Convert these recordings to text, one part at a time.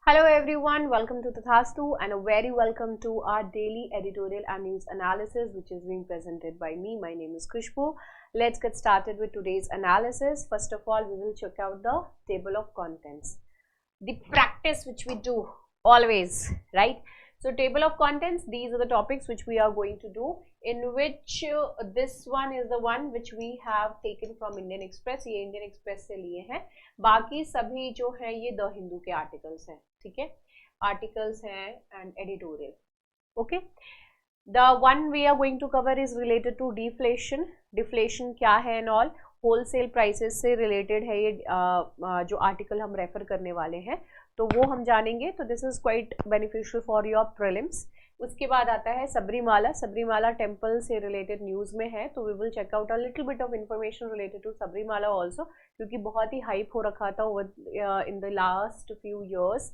Hello everyone, welcome to Tathastu and a very welcome to our daily editorial and news analysis which is being presented by me. My name is Khushbu. Let's get started with today's analysis. First of all, we will check out the table of contents. The practice which we do always, right? So table of contents, these are the topics which we are going to do, in which this one is the one which we have taken from Indian Express. ये Indian Express से लिए हैं, बाकी सभी जो है ये the Hindu के आर्टिकल्स हैं, ठीक है, आर्टिकल्स हैं and editorial. Okay, the one we are going to cover is related to deflation. Deflation क्या है and all, होलसेल प्राइसेस से रिलेटेड है ये जो आर्टिकल हम रेफर करने वाले हैं, तो वो हम जानेंगे. तो this is quite beneficial for your prelims. उसके बाद आता है सबरीमाला. सबरीमाला टेम्पल से रिलेटेड न्यूज़ में है, तो we will check out a little bit of information related to Sabarimala also, क्योंकि बहुत ही हाइप हो रखा था in the last few years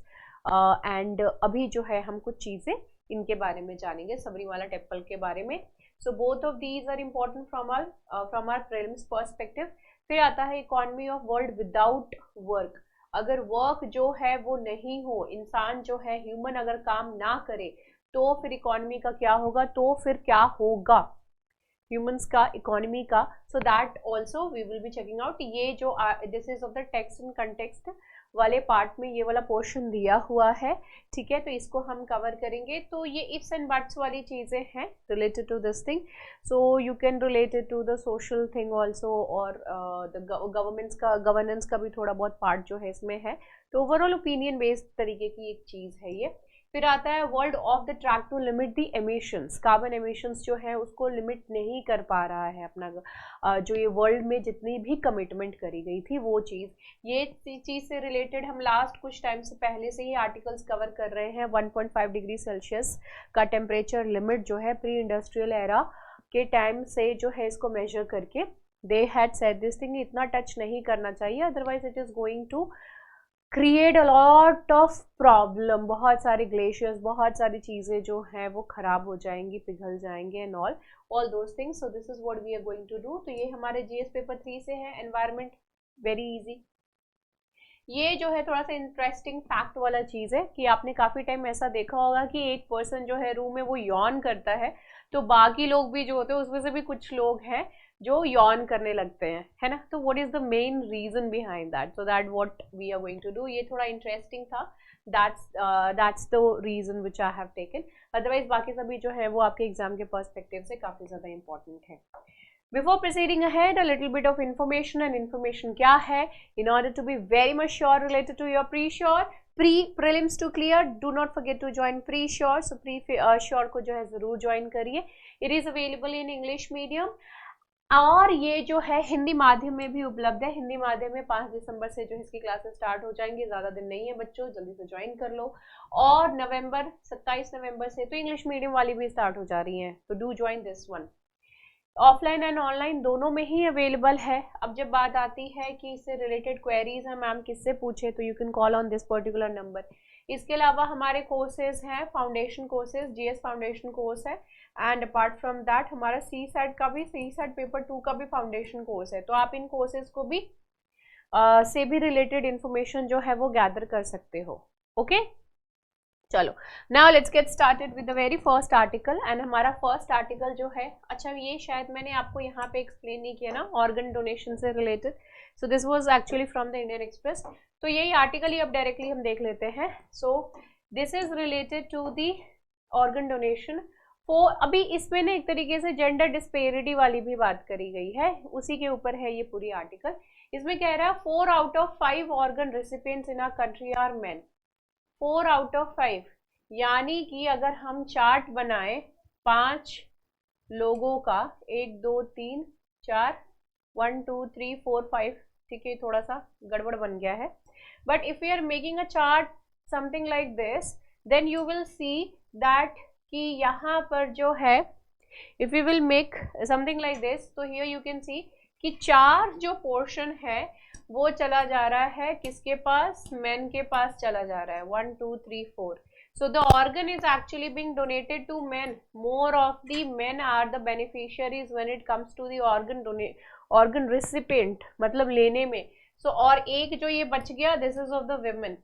and अभी जो है हम कुछ चीज़ें इनके बारे में जानेंगे, सबरीमाला टेम्पल के बारे में. So both of these are important from our prelims perspective. फिर आता है economy of world without work. अगर वर्क जो है वो नहीं हो, इंसान जो है ह्यूमन अगर काम ना करे, तो फिर इकोनॉमी का क्या होगा, तो फिर क्या होगा ह्यूमंस का, इकोनॉमी का. So that also we will be checking out. ये जो this is of the text and context वाले पार्ट में ये वाला पोर्शन दिया हुआ है, ठीक है, तो इसको हम कवर करेंगे. तो ये इफ्स एंड बट्स वाली चीज़ें हैं related to this thing. So you can related to the social thing also, और द गवर्नेंस का भी थोड़ा बहुत पार्ट जो है इसमें है. तो ओवरऑल ओपिनियन बेस्ड तरीके की एक चीज़ है ये. फिर आता है world of the track to limit the emissions. Carbon emissions जो है उसको लिमिट नहीं कर पा रहा है अपना जो ये वर्ल्ड में जितनी भी कमिटमेंट करी गई थी वो चीज़. ये चीज़ से रिलेटेड हम लास्ट कुछ टाइम से पहले से ही आर्टिकल्स कवर कर रहे हैं. 1.5 डिग्री सेल्सियस का टेम्परेचर लिमिट जो है प्री इंडस्ट्रियल एरा के टाइम से जो है इसको मेजर करके दे हैड सेड दिस थिंग, इतना टच नहीं करना चाहिए, otherwise it is going to create a lot of problem. बहुत सारे ग्लेशियर्स, बहुत सारी चीज़ें जो हैं वो ख़राब हो जाएंगी, पिघल जाएंगे and all those things. So this is what we are going to do. तो ये हमारे जीएस पेपर 3 से है, एनवायरनमेंट, वेरी इजी. ये जो है थोड़ा सा इंटरेस्टिंग फैक्ट वाला चीज़ है कि आपने काफ़ी टाइम ऐसा देखा होगा कि एक पर्सन जो है रूम में वो यॉन करता है, तो बाकी लोग भी जो होते हैं उसमें से भी कुछ लोग हैं जो यॉन करने लगते हैं, है ना. तो what is the main reason behind that, so that what we are going to do. ये थोड़ा इंटरेस्टिंग था. That's the reason which I have taken. Otherwise बाकी सभी जो है वो आपके एग्जाम के पर्सपेक्टिव से काफ़ी ज़्यादा इंपॉर्टेंट है. Before proceeding ahead, a little bit of information. And information क्या है, in order to be very much sure related to your prelims to clear, do not forget to join pre-sure. So pre-sure को जो है ज़रूर join करिए. It is available in English medium, और ये जो है हिंदी माध्यम में भी उपलब्ध है. हिंदी माध्यम में 5 दिसंबर से जो है इसकी क्लासेस स्टार्ट हो जाएंगी. ज़्यादा दिन नहीं है बच्चों, जल्दी से ज्वाइन कर लो. और 27 नवंबर से तो इंग्लिश मीडियम वाली भी स्टार्ट हो जा रही हैं, तो do join this one. Offline and online दोनों में ही अवेलेबल है. अब जब बात आती है कि इससे रिलेटेड क्वेरीज हैं मैम किससे पूछे, तो you can call on this particular number. इसके अलावा हमारे कोर्सेज हैं, foundation courses, GS foundation course है, एंड अपार्ट फ्रॉम दैट हमारा CSAT का भी, CSAT पेपर 2 का भी फाउंडेशन कोर्स है. तो आप इन कोर्सेज को भी से भी रिलेटेड इंफॉर्मेशन जो है वो गैदर कर सकते हो. ओके, चलो now let's get started with the very first article. And हमारा फर्स्ट आर्टिकल जो है, अच्छा ये शायद मैंने आपको यहाँ पे एक्सप्लेन नहीं किया ना, ऑर्गन डोनेशन से related. So this was actually from the Indian express. तो यही आर्टिकल ही अब डायरेक्टली हम देख लेते हैं. So this is related to the organ donation. अभी इसमें ना एक तरीके से जेंडर डिस्पेरिटी वाली भी बात करी गई है, उसी के ऊपर है ये पूरी आर्टिकल. इसमें कह रहा है 4 out of 5 organ recipients in our country are men. 4 out of 5, यानी कि अगर हम चार्ट बनाए 5 लोगों का, 1 2 3 4, 1 2 3 4 5, ठीक है, थोड़ा सा गड़बड़ बन गया है. But if we are making a chart something like this, then you will see that कि यहाँ पर जो है, if you will make something like this, तो हियर यू कैन सी कि 4 जो पोर्शन है वो चला जा रहा है किसके पास, मैन के पास चला जा रहा है. 1 2 3 4. So the organ is actually being donated to men. More of the men are the beneficiaries when it comes to the organ recipient, मतलब लेने में. So और एक जो ये बच गया, this is of the women.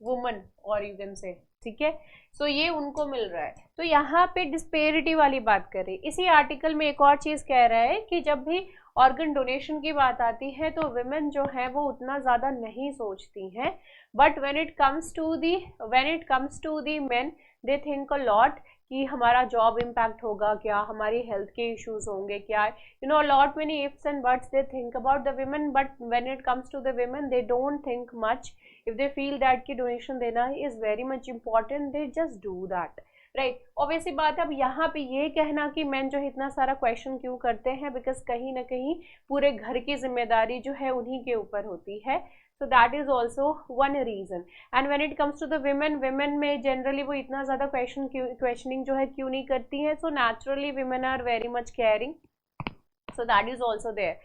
Woman और यू कैन से, ठीक है। सो ये उनको मिल रहा है। तो यहाँ पे डिस्पेरिटी वाली बात करें, इसी आर्टिकल में एक और चीज कह रहा है कि जब भी ऑर्गन डोनेशन की बात आती है तो विमेन जो है वो उतना ज्यादा नहीं सोचती हैं, but when it comes to the men they think a lot कि हमारा जॉब इम्पैक्ट होगा क्या, हमारी हेल्थ के इश्यूज होंगे क्या, you know lot many ifs and buts they think about the women, but when it comes to the women they don't think much. if they feel that कि donation देना is very much important, they just do that, right. Obviously बात है। अब यहाँ पे ये कहना कि मैन जो है इतना सारा क्वेश्चन क्यों करते हैं, बिकॉज कहीं ना कहीं पूरे घर की जिम्मेदारी जो है उन्हीं के ऊपर होती है, so that is also one reason. And when it comes to the women में generally वो इतना ज़्यादा questioning जो है क्यों नहीं करती हैं, so naturally women are very much caring, so that is also there.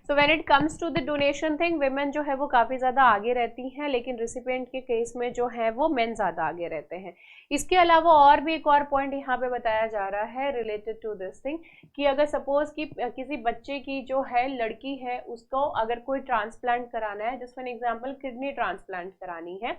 So when it comes to the donation thing, women जो है वो काफ़ी ज़्यादा आगे रहती हैं, लेकिन रिसिपिएंट के केस में जो है वो मेन ज़्यादा आगे रहते हैं। इसके अलावा और भी एक और पॉइंट यहाँ पे बताया जा रहा है रिलेटेड टू दिस थिंग, कि अगर सपोज कि किसी बच्चे की जो है लड़की है उसको अगर कोई ट्रांसप्लांट कराना है, just for example kidney transplant करानी है,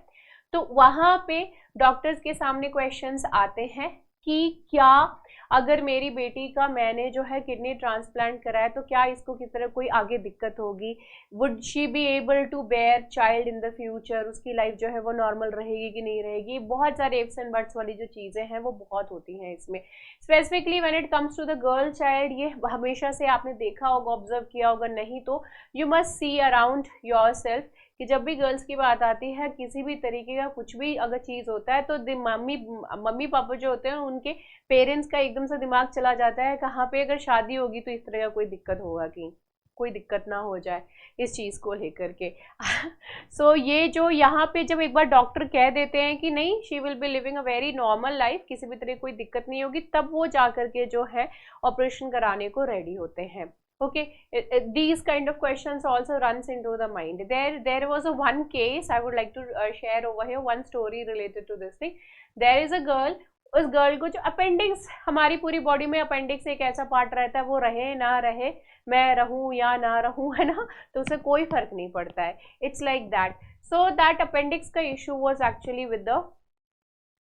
तो वहाँ पे डॉक्टर्स के सामने क्वेश्चंस आते हैं कि क्या अगर मेरी बेटी का मैंने जो है किडनी ट्रांसप्लांट कराया तो क्या इसको किस तरह कोई आगे दिक्कत होगी, would she be able to bear child in the future, उसकी लाइफ जो है वो नॉर्मल रहेगी कि नहीं रहेगी। बहुत सारे इफ्स एंड बट्स वाली जो चीज़ें हैं वो बहुत होती हैं इसमें। Specifically when it comes to the girl child, ये हमेशा से आपने देखा होगा, ऑब्जर्व किया होगा, नहीं तो you must see around your self कि जब भी गर्ल्स की बात आती है, किसी भी तरीके का कुछ भी अगर चीज़ होता है तो मम्मी पापा जो होते हैं उनके पेरेंट्स का एकदम से दिमाग चला जाता है कहाँ पे अगर शादी होगी तो इस तरह का कोई दिक्कत होगा कि कोई दिक्कत ना हो जाए इस चीज़ को लेकर के। सो ये जो यहाँ पे जब एक बार डॉक्टर कह देते हैं कि नहीं she will be living a very normal life, किसी भी तरह कोई दिक्कत नहीं होगी, तब वो जा करके जो है ऑपरेशन कराने को रेडी होते हैं। Okay, these kind of questions also runs into the mind. There was a one case I would like to share over here, one story related to this thing. There is a girl, उस girl को जो appendix, हमारी पूरी body में appendix एक ऐसा part रहता है, वो रहे ना रहे, मैं रहूं या ना रहूं, है ना, तो उसे कोई फर्क नहीं पड़ता है। It's like that. So that appendix का issue was actually with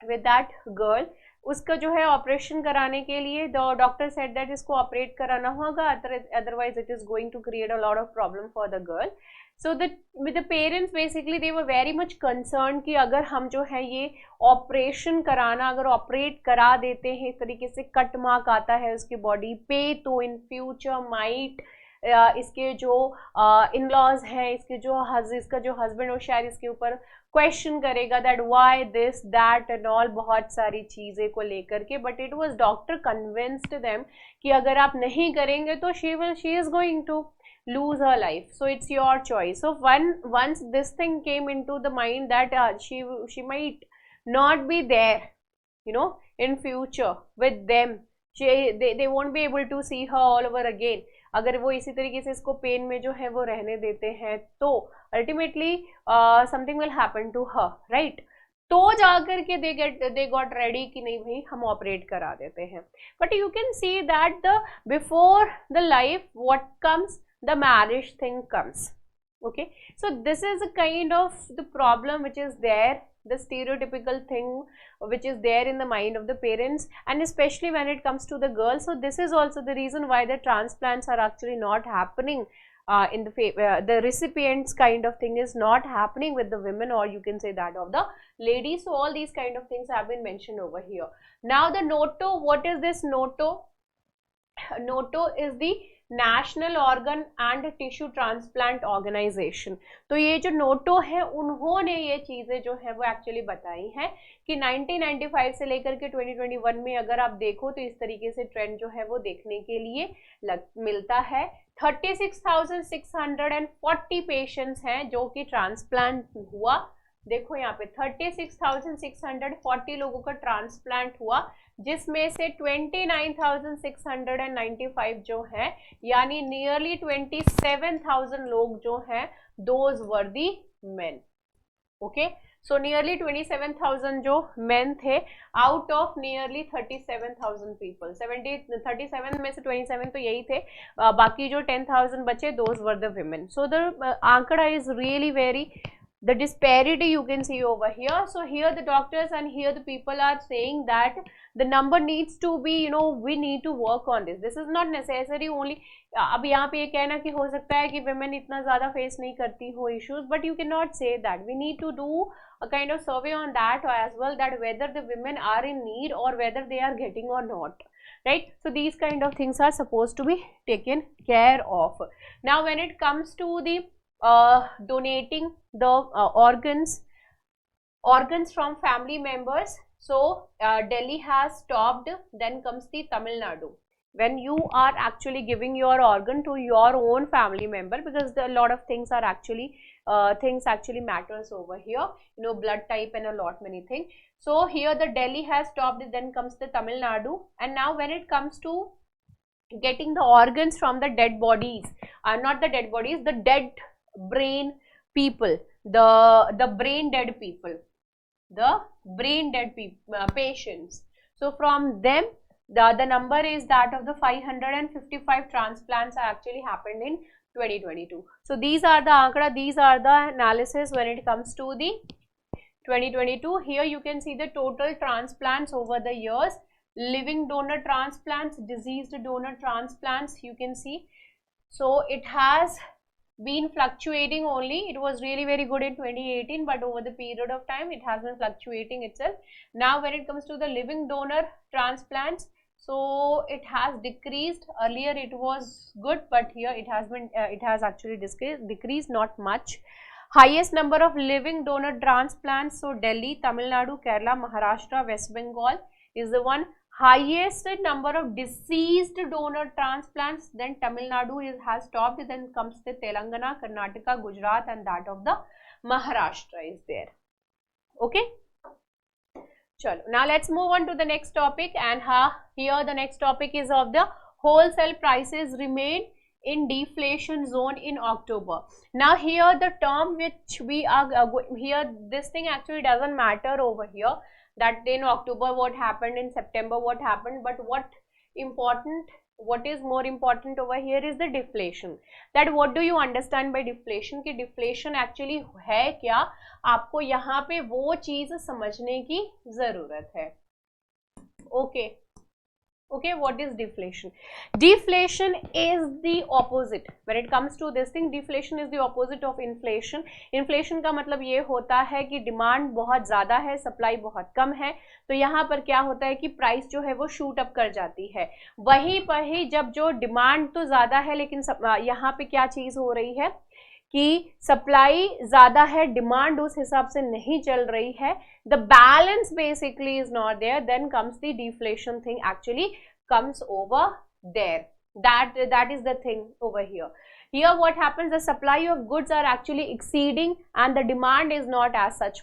that girl. उसका जो है ऑपरेशन कराने के लिए डॉक्टर सेड दैट इसको ऑपरेट कराना होगा, otherwise it is going to create a lot of problem for the girl. So the parents basically they were very much concern कि अगर हम जो है ये ऑपरेशन कराना, अगर ऑपरेट करा देते हैं, इस तरीके से कट मार्क आता है उसकी बॉडी पे, तो इन फ्यूचर माइट इसके जो इन लॉज हैं, इसका जो हस्बैंड हो शायद इसके ऊपर क्वेश्चन करेगा that why this that and all, बहुत सारी चीज़ें को लेकर के। But it was doctor convinced them कि अगर आप नहीं करेंगे तो she is going to lose her life, so it's your choice. So once this thing came into the mind that she might not be there, you know, in future with them, they won't be able to see her all over again, अगर वो इसी तरीके से इसको pen में जो है वो रहने देते हैं तो ultimately something will happen to her, right. तो जाकर के दे गॉट रेडी कि नहीं भाई हम ऑपरेट करा देते हैं। But you can see that the before the life what comes, the marriage thing comes. Okay, so this is a kind of the problem which is there, the stereotypical thing which is there in the mind of the parents, and especially when it comes to the girls. So this is also the reason why the transplants are actually not happening in the recipients kind of thing is not happening with the women, or you can say that of the ladies. So all these kind of things have been mentioned over here. Now the NOTO, what is this NOTO? NOTO is the national organ and tissue transplant organisation. तो ये जो Noto है उन्होंने ये चीज़ें जो है वो एक्चुअली बताई हैं कि 1995 से लेकर के 2021 में अगर आप देखो तो इस तरीके से ट्रेंड जो है वो देखने के लिए मिलता है। 36,640 पेशेंट्स हैं जो कि ट्रांसप्लांट हुआ। देखो यहाँ पे 36,640 लोगों का ट्रांसप्लांट हुआ, जिसमें से 29,695 जो है यानी नियरली 27,000 लोग जो हैं those were the main. Okay, so nearly 27,000 जो मेन थे आउट ऑफ नियरली 37,000 पीपल। 37 में से 27 तो यही थे, बाकी जो 10,000 बचे those were the women. So the आंकड़ा is really very the disparity you can see over here. So here the doctors and here the people are saying that the number needs to be, you know, we need to work on this. This is not necessary only. अब यहाँ पे ये कहना कि हो सकता है कि women इतना ज़्यादा face नहीं करती हो issues, but you cannot say that. We need to do a kind of survey on that as well, that whether the women are in need or whether they are getting or not, right? So these kind of things are supposed to be taken care of. Now when it comes to the donating the organs from family members, so Delhi has stopped. Then comes the Tamil Nadu. When you are actually giving your organ to your own family member, because a lot of things are actually things actually matters over here, you know, blood type and a lot many things. So here the Delhi has stopped. Then comes the Tamil Nadu. And now when it comes to getting the organs from the dead bodies, not the dead bodies, the dead brain people, the brain dead people, the brain dead patients. So from them, the number is that of the 555 transplants are actually happened in 2022. So these are the ankara, these are the analysis when it comes to the 2022. Here you can see the total transplants over the years, living donor transplants, deceased donor transplants, you can see. So it has been fluctuating only. It was really very good in 2018, but over the period of time it has been fluctuating itself. Now when it comes to the living donor transplants, so it has decreased. Earlier it was good, but here it has been it has actually decreased not much. Highest number of living donor transplants, so Delhi, Tamil Nadu, Kerala, Maharashtra, West Bengal is the one. Highest number of deceased donor transplants, then Tamil Nadu has stopped. Then comes the Telangana, Karnataka, Gujarat, and that of the Maharashtra is there. Okay. Chalo. Now let's move on to the next topic, and here the next topic is of the wholesale prices remain in deflation zone in October. Now here the term which we are here, this thing actually doesn't matter over here, that in October what happened, in September what happened, but what is more important over here is the deflation. That what do you understand by deflation? कि deflation actually है क्या, आपको यहाँ पे वो चीज समझने की जरूरत है. Okay. Okay, what is deflation? Deflation is the opposite. When it comes to this thing, deflation is the opposite of inflation. Inflation का मतलब ये होता है कि डिमांड बहुत ज़्यादा है, सप्लाई बहुत कम है, तो यहाँ पर क्या होता है कि प्राइस जो है वो शूट अप कर जाती है. वहीं पर ही जब जो डिमांड तो ज़्यादा है, लेकिन यहाँ पे क्या चीज़ हो रही है कि सप्लाई ज़्यादा है, डिमांड उस हिसाब से नहीं चल रही है, the balance basically is not there, then comes the deflation thing actually comes over there. That is the thing over here. Here what happens, the supply of goods are actually exceeding and the demand is not as such,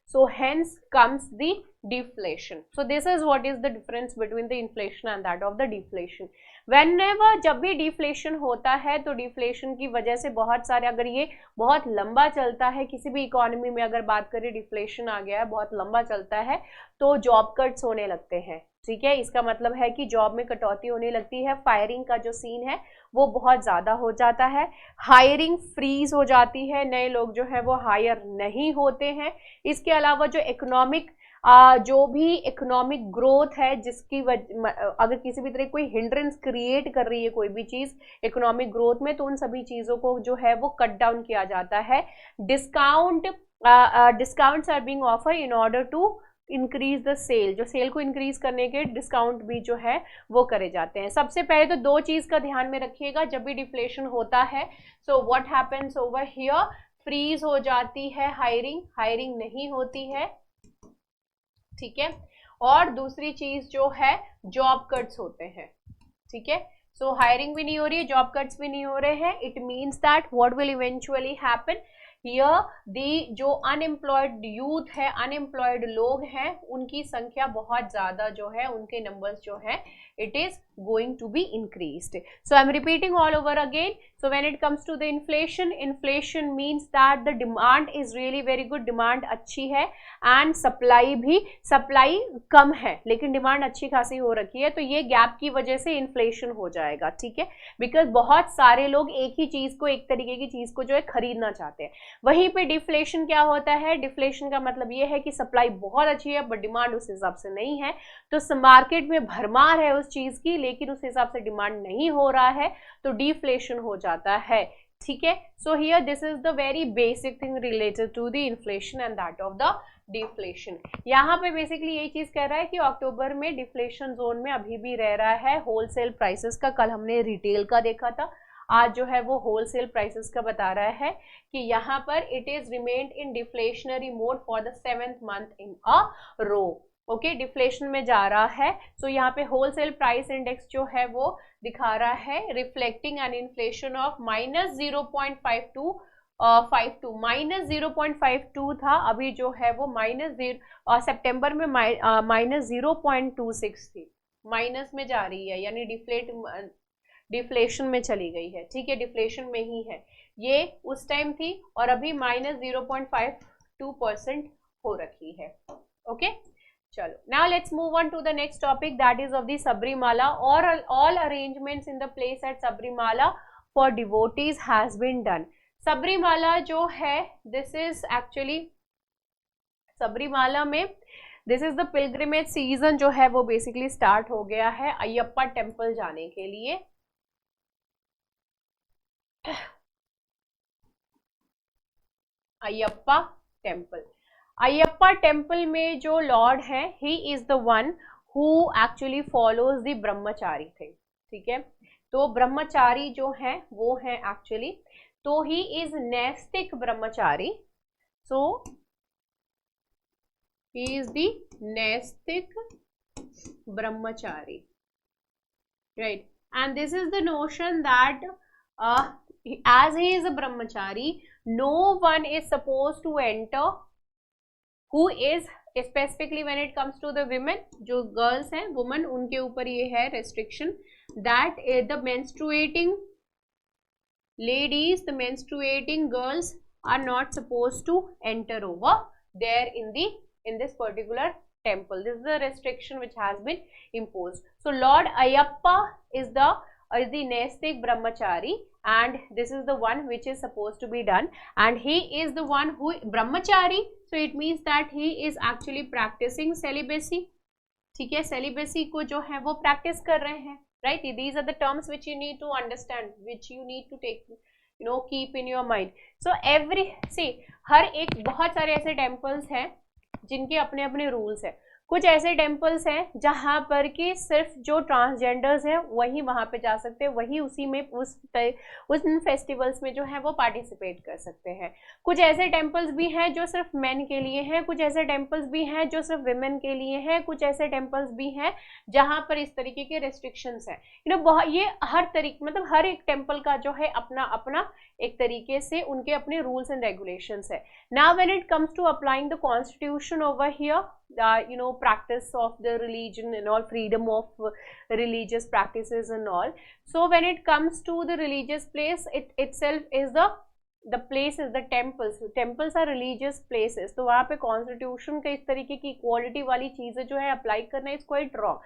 so hence comes the deflation. So this is what is the difference between the inflation and that of the deflation. Whenever जब भी deflation होता है तो deflation की वजह से बहुत सारे, अगर ये बहुत लंबा चलता है, किसी भी इकोनॉमी में अगर बात करें डिफ्लेशन आ गया है, बहुत लंबा चलता है, तो जॉब कट्स होने लगते हैं. ठीक है, इसका मतलब है कि जॉब में कटौती होने लगती है, फायरिंग का जो सीन है वो बहुत ज़्यादा हो जाता है, हायरिंग फ्रीज हो जाती है, नए लोग जो है वो हायर नहीं होते हैं. इसके अलावा जो जो भी इकोनॉमिक ग्रोथ है, जिसकी अगर किसी भी तरह कोई हिंड्रेंस क्रिएट कर रही है कोई भी चीज़ इकोनॉमिक ग्रोथ में, तो उन सभी चीज़ों को जो है वो कट डाउन किया जाता है. Discounts are being offer in order to increase the sale. जो सेल को इंक्रीज करने के डिस्काउंट भी जो है वो करे जाते हैं. सबसे पहले तो दो चीज़ का ध्यान में रखिएगा जब भी डिफ्लेशन होता है. So what happens over here, freeze हो जाती है हायरिंग नहीं होती है. ठीक है, और दूसरी चीज जो है जॉब कट्स होते हैं. ठीक है, सो हायरिंग भी नहीं हो रही है, जॉब कट्स भी नहीं हो रहे हैं. It means that what will eventually happen here, the जो अनएम्प्लॉयड यूथ है, अनएम्प्लॉयड लोग हैं, उनकी संख्या बहुत ज्यादा जो है, उनके नंबर्स जो है, it is going to be increased. So I am repeating all over again. So when it comes to the inflation means that the demand is really very good, demand अच्छी है and supply कम है लेकिन demand अच्छी खासी हो रखी है, तो ये गैप की वजह से इन्फ्लेशन हो जाएगा, ठीक है, बिकॉज बहुत सारे लोग एक ही चीज को, एक तरीके की चीज को जो है खरीदना चाहते हैं। वहीं पे डिफ्लेशन क्या होता है, डिफ्लेशन का मतलब ये है कि सप्लाई बहुत अच्छी है बट डिमांड उस हिसाब से नहीं है, तो मार्केट में भरमार है उस चीज की लेकिन उस हिसाब से डिमांड नहीं हो रहा है, तो डिफ्लेशन हो जाता है, ठीक है। So here this is the very basic thing related to the inflation and that of the deflation. यहाँ पे बेसिकली यही चीज कह रहा है कि अक्टूबर में डिफ्लेशन जोन में अभी भी रह रहा है होलसेल प्राइसेस का। कल हमने रिटेल का देखा था, आज जो है वो होलसेल प्राइसेस का बता रहा है कि यहाँ पर it is remained in deflationary mode for the 7th month in a row. Okay, deflation में जा रहा है। सो यहाँ पे होलसेल प्राइस इंडेक्स जो है वो दिखा रहा है रिफ्लेक्टिंग एन इन्फ्लेशन ऑफ -0.52 -0.52 था, अभी जो है वो सितंबर में -0.26 थी, माइनस में जा रही है, यानी डिफ्लेशन में चली गई है, ठीक है, डिफ्लेशन में ही है, ये उस टाइम थी और अभी -0.52% हो रखी है। ओके, चलो, now let's move on to the next topic, that is of the Sabrimala, or all arrangements in the place at Sabrimala for devotees has been done। Sabarimala जो है दिस इज एक्चुअली, सबरीमाला में this is the pilgrimage season जो है वो basically start हो गया है Ayyappa temple जाने के लिए। अयप्पा टेम्पल, अयप्पा टेम्पल में जो लॉर्ड है he is the one who actually follows the Brahmachari thing, ठीक है, तो ब्रह्मचारी जो है वो है एक्चुअली, तो he is नैस्तिक Brahmachari, so he is the नैस्तिक Brahmachari, right, and this is the notion that as he is a brahmachari, no one is supposed to enter who is specifically when it comes to the women, जो girls हैं women, उनके ऊपर ये है restriction that the menstruating ladies, the menstruating girls are not supposed to enter over there in this particular temple. This is the restriction which has been imposed. So Lord Ayappa is the Naistic Brahmachari, and this is the one which is supposed to be done, and he is the one who Brahmachari, so it means that he is actually practicing celibacy, ठीक है, celibacy को जो है वो practice कर रहे हैं, right? These are the terms which you need to understand, which you need to take, you know, keep in your mind. So हर एक, बहुत सारे ऐसे temples हैं जिनके अपने अपने rules हैं। कुछ ऐसे टेम्पल्स हैं जहां पर कि सिर्फ जो ट्रांसजेंडर्स हैं वही वहां पे जा सकते हैं, वही उसी में उस फेस्टिवल्स में जो है वो पार्टिसिपेट कर सकते हैं। कुछ ऐसे टेम्पल्स भी हैं जो सिर्फ मेन के लिए हैं, कुछ ऐसे टेम्पल्स भी हैं जो सिर्फ विमेन के लिए हैं, कुछ ऐसे टेम्पल्स भी हैं जहां पर इस तरीके के रेस्ट्रिक्शंस हैं। यू नो, बहुत, ये हर तरीके, मतलब हर एक टेम्पल का जो है अपना अपना एक तरीके से उनके अपने रूल्स एंड रेगुलेशंस है। Now when it comes to applying the constitution over here, you know, practice of the religion and all, freedom of religious practices and all. So when it comes to the religious place, it itself is the place is the temples. Temples are religious places. तो वहाँ पे constitution का इस तरीके की equality वाली चीजें जो है apply करना is quite wrong.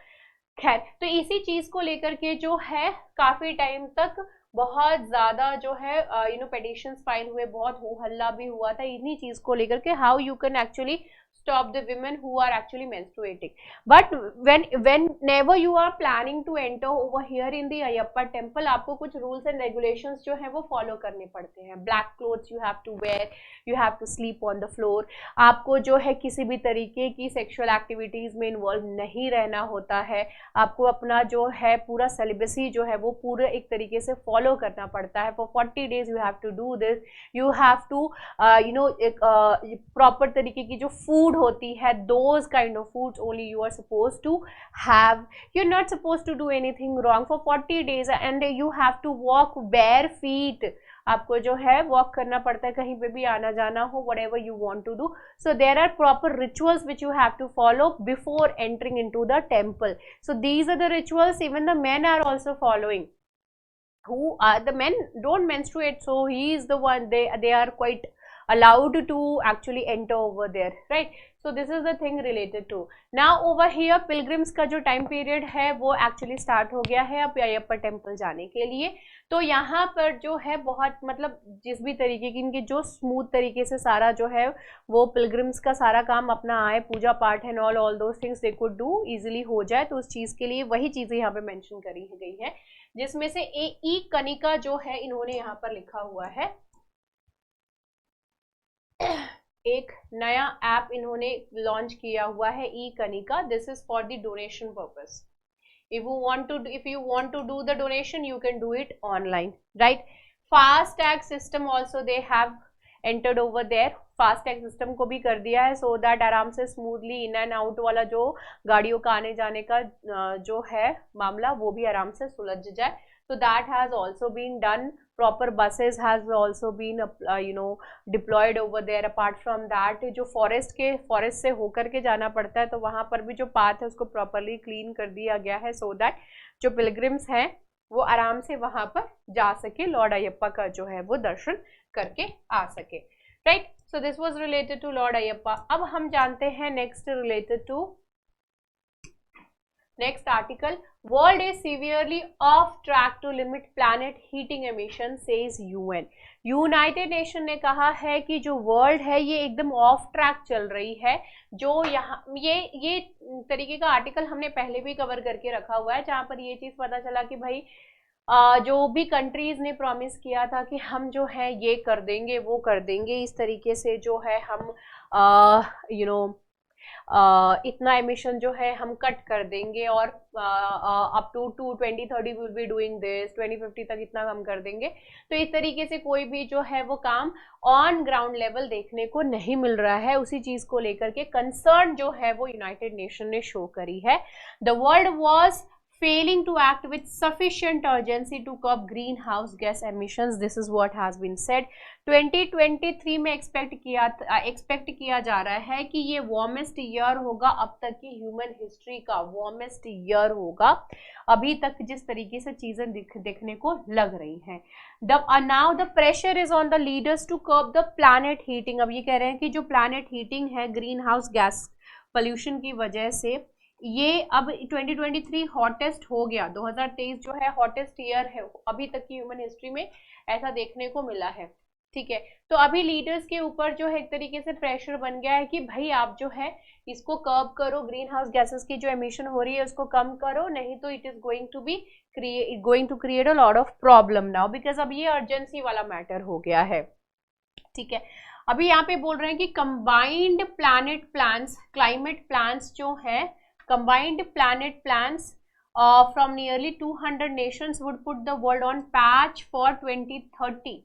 खैर, तो इसी चीज को लेकर के जो है काफी टाइम तक बहुत ज्यादा जो है यू नो पेटिशंस फाइल हुए, बहुत हो हल्ला भी हुआ था इन्हीं चीज को लेकर के, how you can actually stop the women who are actually menstruating. But whenever you are planning to enter over here in the Ayappa temple, आपको कुछ rules and regulations जो है वो follow करने पड़ते हैं। Black clothes you have to wear, you have to sleep on the floor, आपको जो है किसी भी तरीके की sexual activities में involve नहीं रहना होता है, आपको अपना जो है पूरा celibacy जो है वो पूरे एक तरीके से follow करना पड़ता है। For 40 days you have to do this, you have to you know एक proper तरीके की जो food होती है, those kind of foods only you are supposed to have. You're not supposed to do anything wrong for 40 days and you have to walk bare feet. आपको जो है walk करना पड़ता है कहीं पे भी आना जाना हो, whatever you want to do. So there are proper rituals which you have to follow before entering into the temple. So these are the rituals even the men are also following. who are the men don't menstruate, so he is the one, they are quite allowed to actually enter over there, right? So this is the thing related to. Now over here pilgrims का जो time period है वो actually start हो गया है अब Ayyappa temple जाने के लिए। तो यहाँ पर जो है बहुत मतलब जिस भी तरीके की इनके जो स्मूथ तरीके से सारा जो है वो पिलग्रिम्स का सारा काम अपना आए, पूजा पाठ and all those things they could do easily हो जाए, तो उस चीज़ के लिए वही चीज़ें यहाँ पे मेंशन करी गई है, जिसमें से ई कनिका जो है इन्होंने यहाँ पर लिखा हुआ है। एक नया ऐप इन्होंने लॉन्च किया हुआ है E Kanika, this is for the donation purpose. if you want to do the donation you can do it online, right? Fast tag system also they have entered over there, fast tag system को भी कर दिया है so that आराम से smoothly in and out वाला जो गाड़ियों का आने जाने का जो है मामला वो भी आराम से सुलझ जाए। So that has also been done. Proper buses has also been deployed over there. Apart from that, जो forest से होकर के जाना पड़ता है तो वहाँ पर भी जो path है उसको properly clean कर दिया गया है so that जो pilgrims हैं वो आराम से वहाँ पर जा सके, लॉर्ड अयप्पा का जो है वो दर्शन करके आ सके, right? So this was related to Lord Ayyappa. अब हम जानते हैं next related to next article, world is severely off track to limit planet heating emission says UN। United nation ने कहा है कि जो वर्ल्ड है ये एकदम ऑफ ट्रैक चल रही है। जो यहाँ ये तरीके का आर्टिकल हमने पहले भी कवर करके रखा हुआ है, जहाँ पर ये चीज़ पता चला कि भाई जो भी कंट्रीज ने प्रॉमिस किया था कि हम जो है ये कर देंगे वो कर देंगे, इस तरीके से जो है हम इतना एमिशन जो है हम कट कर देंगे और up to 2030 will be doing this, 2050 तक इतना हम कर देंगे। तो इस तरीके से कोई भी जो है वो काम ऑन ग्राउंड लेवल देखने को नहीं मिल रहा है। उसी चीज को लेकर के कंसर्न जो है वो यूनाइटेड नेशन ने शो करी है। The world was failing to act with sufficient urgency to curb greenhouse gas emissions, this is what has been said। 2023 में एक्सपेक्ट किया जा रहा है कि ये वार्मेस्ट ईयर होगा अब तक की ह्यूमन हिस्ट्री का, वार्मेस्ट ईयर होगा अभी तक जिस तरीके से चीजें देखने को लग रही हैं। Now the pressure is on the leaders to curb the planet heating. अब ये कह रहे हैं कि जो प्लैनेट हीटिंग है ग्रीन हाउस गैस पोल्यूशन की वजह से ये अब 2023 हॉटेस्ट हो गया। 2023 जो है हॉटेस्ट ईयर है अभी तक की ह्यूमन हिस्ट्री में, ऐसा देखने को मिला है, ठीक है। तो अभी लीडर्स के ऊपर जो है एक तरीके से प्रेशर बन गया है कि भाई आप जो है इसको कर्ब करो, ग्रीन हाउस गैसेस की जो एमिशन हो रही है उसको कम करो, नहीं तो it is going to create a lot of problem now, because अब ये अर्जेंसी वाला मैटर हो गया है, ठीक है। अभी यहाँ पे बोल रहे हैं कि combined planet plans, climate plans जो है combined planet plans from nearly 200 nations would put the world on patch for 2030।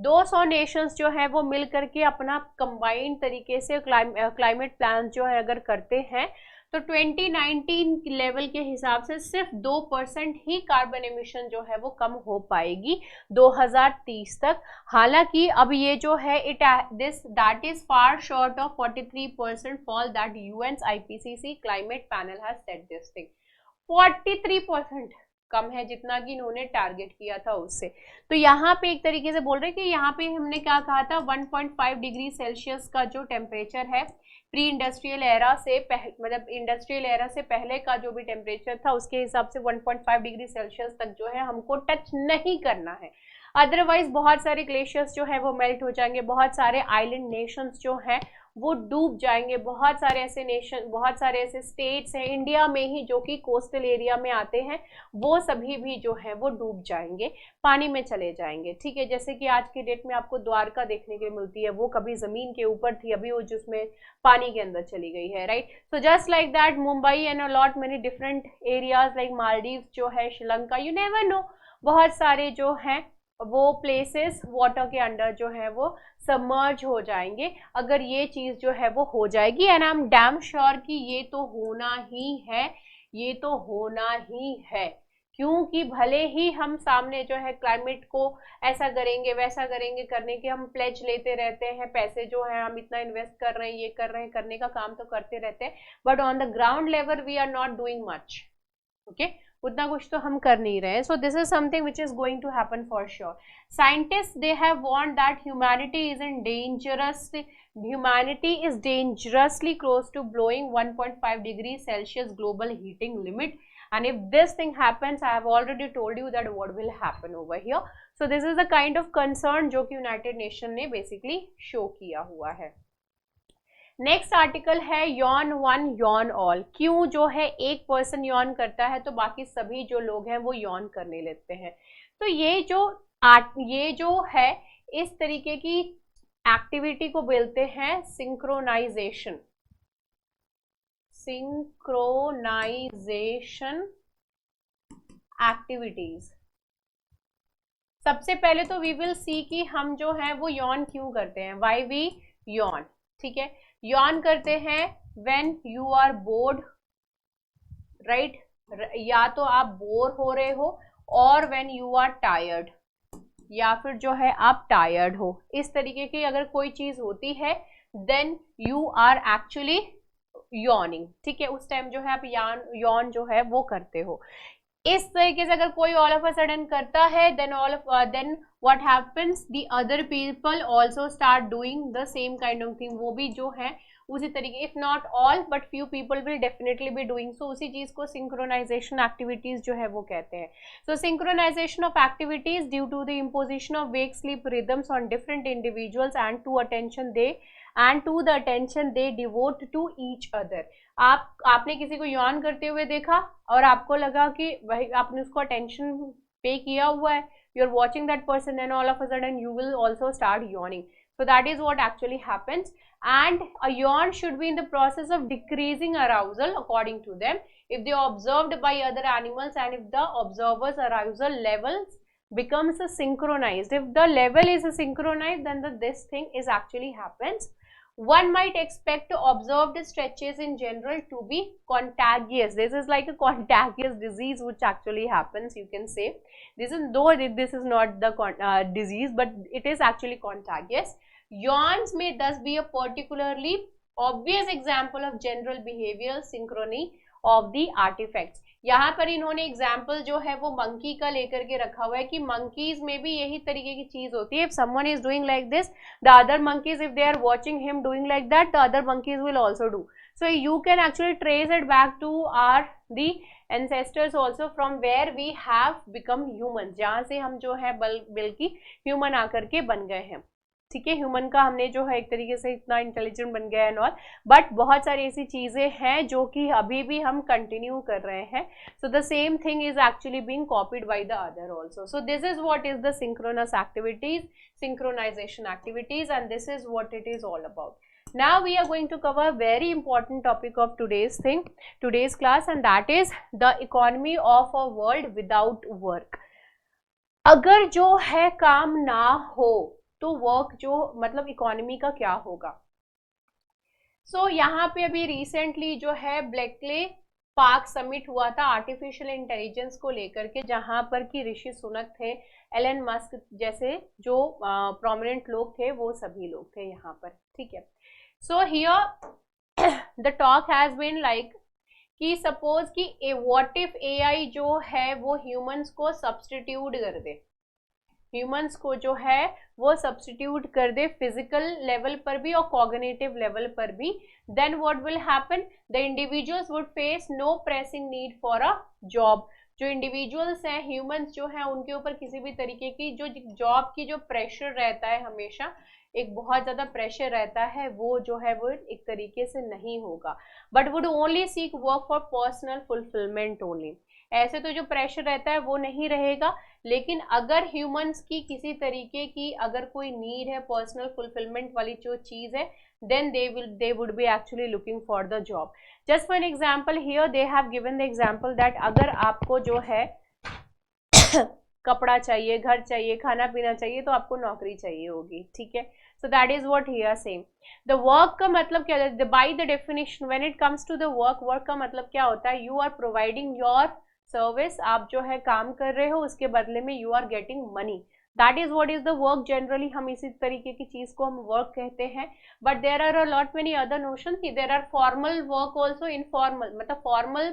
200 Nations जो है वो मिल करके अपना कंबाइंड तरीके से क्लाइमेट प्लान जो है अगर करते हैं तो 2019 लेवल के हिसाब से सिर्फ 2% ही कार्बन एमिशन जो है वो कम हो पाएगी 2030 तक। हालांकि अब ये जो है that is far short of 43% fall that यूएन's IPCC climate panel has set this thing. 43% कम है जितना कि इन्होंने टारगेट किया था उससे। तो यहाँ पे एक तरीके से बोल रहे हैं कि यहाँ पे हमने क्या कहा था 1.5 डिग्री सेल्सियस का जो टेम्परेचर है प्री इंडस्ट्रियल एरा से मतलब इंडस्ट्रियल एरा से पहले का जो भी टेम्परेचर था उसके हिसाब से 1.5 डिग्री सेल्सियस तक जो है हमको टच नहीं करना है, अदरवाइज बहुत सारे ग्लेशियर्स जो है वो मेल्ट हो जाएंगे, बहुत सारे आइलैंड नेशंस जो हैं वो डूब जाएंगे, बहुत सारे ऐसे स्टेट्स हैं इंडिया में ही जो कि कोस्टल एरिया में आते हैं वो सभी भी जो है वो डूब जाएंगे, पानी में चले जाएंगे, ठीक है। जैसे कि आज की डेट में आपको द्वारका देखने के मिलती है, वो कभी जमीन के ऊपर थी, अभी वो जिसमें पानी के अंदर चली गई है, right. So just like that Mumbai and a lot many different areas like Maldives जो है, श्रीलंका, यू नेवर नो, बहुत सारे जो हैं वो प्लेसेस वाटर के अंडर जो है वो सबमर्ज हो जाएंगे अगर ये चीज जो है वो हो जाएगी। And I am damn sure कि ये तो होना ही है, ये तो होना ही है, क्योंकि भले ही हम सामने जो है क्लाइमेट को ऐसा करेंगे वैसा करेंगे करने के हम प्लेज लेते रहते हैं, पैसे जो है हम इतना इन्वेस्ट कर रहे हैं, ये कर रहे हैं, करने का काम तो करते रहते हैं, but on the ground level we are not doing much, okay. उतना कुछ तो हम कर नहीं रहे हैं. So this is something which is going to happen for sure. Scientists they have warned that humanity is dangerously close to blowing 1.5 degrees Celsius global heating limit. And if this thing happens, I have already told you that what will happen over here. So this is the kind of concern जो कि United nation ने basically show किया हुआ है. Next article है Yon one Yon all. क्यों जो है एक पर्सन यॉन करता है तो बाकी सभी जो लोग हैं वो यॉन करने लेते हैं. तो ये जो है इस तरीके की एक्टिविटी को बोलते हैं सिंक्रोनाइजेशन. एक्टिविटीज. सबसे पहले तो वी विल सी कि हम जो है वो यॉन क्यों करते हैं. Why we yawn. ठीक है, यॉन करते हैं when you are bored, right. या तो आप बोर हो रहे हो, और व्हेन यू आर टायर्ड, या फिर जो है आप टायर्ड हो. इस तरीके की अगर कोई चीज होती है then you are actually yawning. ठीक है, उस टाइम जो है आप यॉन जो है वो करते हो. इस तरीके से अगर कोई ऑल ऑफ अ सडन करता है then what happens, the other people also start doing the same kind of thing. वो भी जो है उसी तरीके, if not all but few people will definitely be doing. So उसी चीज को सिंक्रोनाइजेशन एक्टिविटीज जो है वो कहते हैं. So synchronisation of activities due to the imposition of wake sleep rhythms on different individuals and to the attention they devote to each other. आपने किसी को यॉन करते हुए देखा और आपको लगा कि भाई आपने उसको अटेंशन पे किया हुआ है, you are watching that person and all of a sudden you will also start yawning. So that is what actually happens, and a yawn should be in the process of decreasing arousal according to them if they are observed by other animals, and if the observer's arousal levels becomes synchronized. If the level is synchronized, then this thing is actually happens. One might expect observed stretches in general to be contagious. This is like a contagious disease which actually happens, you can say. This is not the disease, but it is actually contagious. Yawns may thus be a particularly obvious example of general behavioral synchrony of the artifacts. यहाँ पर इन्होंने example जो है वो monkey का लेकर के रखा हुआ है कि मंकीज में भी यही तरीके की चीज होती है. If someone is doing like this, the other monkeys, if they are watching him doing like that, the other monkeys will also do. So you can actually trace it back to our the ancestors also from where we have become humans, जहाँ से हम जो है बल्कि human आकर के बन गए हैं. ठीक है, ह्यूमन का हमने जो है एक तरीके से इतना इंटेलिजेंट बन गया एंड ऑल, बट बहुत सारी ऐसी चीजें हैं जो कि अभी भी हम कंटिन्यू कर रहे हैं. So the same thing is actually being copied by the other also. So this is what is the synchronous activities, synchronization activities, and this is what it is all about. Now we are going to cover a very important topic of today's class, and that is the economy of a world without work. अगर जो है काम ना हो तो work जो मतलब economy का क्या होगा. सो यहाँ पे अभी रिसेंटली जो है ब्लैकले पार्क समिट हुआ था आर्टिफिशियल इंटेलिजेंस को लेकर के, जहां पर कि ऋषि सुनक थे, एलन मस्क जैसे जो प्रोमिनेंट लोग थे वो सभी लोग थे यहाँ पर. ठीक है, so here the talk has been like कि सपोज कि व्हाट इफ एआई जो है वो ह्यूमंस को सब्स्टिट्यूट कर दे, ह्यूमंस को जो है वो सब्स्टिट्यूट कर दे फिजिकल लेवल पर भी और कॉग्निटिव लेवल पर भी, then what will happen, the individuals would face no pressing need for a job. जो इंडिविजुअल्स हैं, ह्यूमंस जो हैं, उनके ऊपर किसी भी तरीके की जो जॉब की जो प्रेशर रहता है, हमेशा एक बहुत ज्यादा प्रेशर रहता है, वो जो है वो एक तरीके से नहीं होगा, but would only seek work for personal fulfilment only. ऐसे तो जो प्रेशर रहता है वो नहीं रहेगा, लेकिन अगर ह्यूमंस की किसी तरीके की अगर कोई नीड है, पर्सनल फुलफिलमेंट वाली जो चीज है, then they would be actually looking for the job. Just for an example here they have given the example that अगर आपको जो है कपड़ा चाहिए, घर चाहिए, खाना पीना चाहिए, तो आपको नौकरी चाहिए होगी. ठीक है, so that is what here saying. The work का मतलब क्या है, by the definition when it comes to the work का मतलब क्या होता है, you are providing your service, आप जो है काम कर रहे हो, उसके बदले में you are getting money. That is what is the work. Generally हम इसी तरीके की चीज को हम वर्क कहते हैं, but there are a lot many other notion. There are formal work also, informal मतलब फॉर्मल